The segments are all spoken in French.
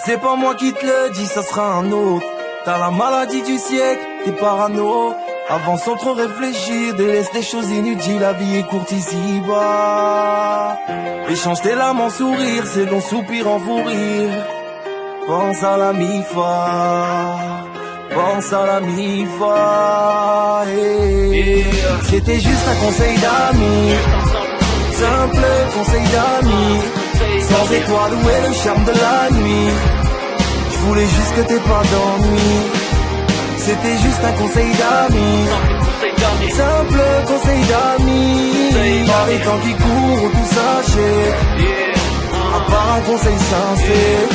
C'est pas moi qui te le dis, ça sera un autre. T'as la maladie du siècle, t'es parano. Avance sans trop réfléchir, délaisse les choses inutiles, la vie est courte ici-bas. Échange tes larmes en sourire, c'est long soupir en fou rire. Pense à la mi-fa, pense à la mi-fa. C'était juste un conseil d'amis, simple conseil d'amis. Sans étoiles, où est le charme de la nuit? Je voulais juste que t'aies pas d'ennui. C'était juste un conseil d'amis, simple conseil d'amis. Par les temps qui courent, tout sachet, à part un conseil sincère.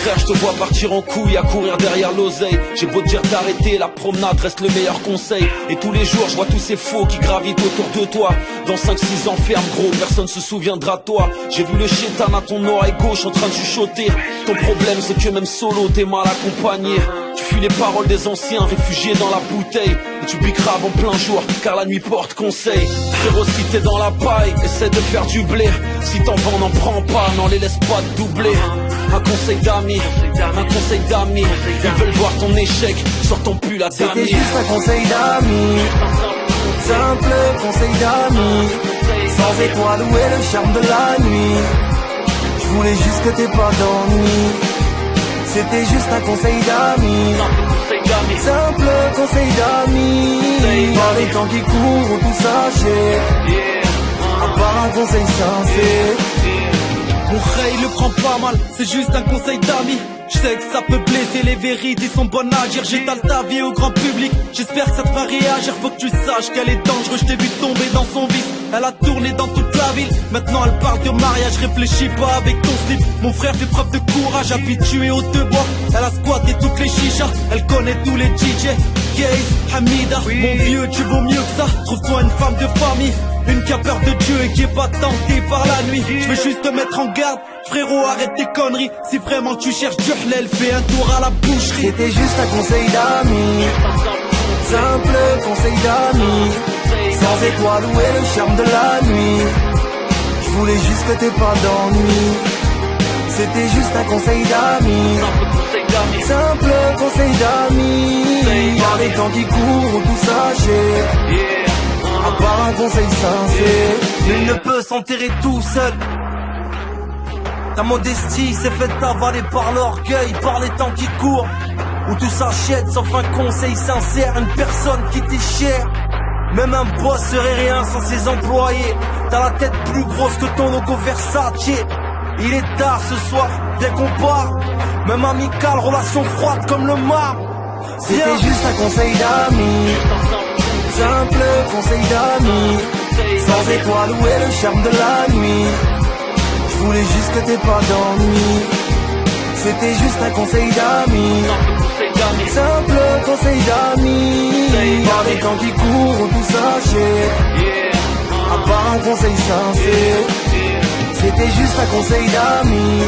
Frère, je te vois partir en couille à courir derrière l'oseille. J'ai beau te dire d'arrêter, la promenade reste le meilleur conseil. Et tous les jours, je vois tous ces faux qui gravitent autour de toi. Dans 5-6 ans, ferme gros, personne se souviendra de toi. J'ai vu le chétan à ton oreille gauche en train de chuchoter. Ton problème, c'est que même solo, t'es mal accompagné. Tu fuis les paroles des anciens, réfugiés dans la bouteille. Et tu bicraves en plein jour, car la nuit porte conseil. Frérot, si t'es dans la paille, essaie de faire du blé. Si t'en vends, n'en prends pas, n'en les laisse pas te doubler. Un conseil d'amis, un conseil d'amis. Ils veulent voir ton échec, sors ton pull à d'amis. C'était juste un conseil d'amis, simple conseil d'amis. Sans étoiles, où est le charme de la nuit? Je voulais juste que t'aies pas d'ennui. C'était juste un conseil d'amis, simple conseil d'amis. Par les temps qui courent, tout sachet, à part un conseil sincère. Mon frère il le prend pas mal, c'est juste un conseil d'amis. Je sais que ça peut blesser, les vérités sont bonnes à dire. J'étale ta vie au grand public, j'espère que ça te fera réagir. Faut que tu saches qu'elle est dangereuse, je t'ai vu tomber dans son vice. Elle a tourné dans toute la ville, maintenant elle parle de mariage. Réfléchis pas avec ton slip, mon frère fait preuve de courage. Habitué aux deux bois, elle a squatté toutes les chichas. Elle connaît tous les DJ, Gaze, Hamida. Mon vieux, tu vaux mieux que ça, trouve-toi une femme de famille. Une qui a peur de Dieu et qui est pas tentée par la nuit. Je veux juste te mettre en garde, frérot, arrête tes conneries. Si vraiment tu cherches du halal, fais un tour à la boucherie. C'était juste un conseil d'amis, simple conseil d'amis. Sans étoiles, où est le charme de la nuit? Je voulais juste que t'aies pas d'ennui. C'était juste un conseil d'amis, simple conseil d'amis. Par les temps qui courent, tout sachet, à part un conseil sincère. Nul ne peut s'enterrer tout seul. Ta modestie s'est faite avaler par l'orgueil, par les temps qui courent, où tout s'achète sauf un conseil sincère. Une personne qui t'est chère, même un boss serait rien sans ses employés. T'as la tête plus grosse que ton logo Versace. Il est tard ce soir, bien qu'on part, même amical, relation froide comme le marbre. C'était juste un conseil d'amis, simple conseil d'amis. Sans étoiles, où est le charme de la nuit? Je voulais juste que t'aies pas d'ennui. C'était juste un conseil d'amis, simple conseil d'amis. Par les temps qui courent, tout sachet, à part un conseil sincère. C'était juste un conseil d'amis,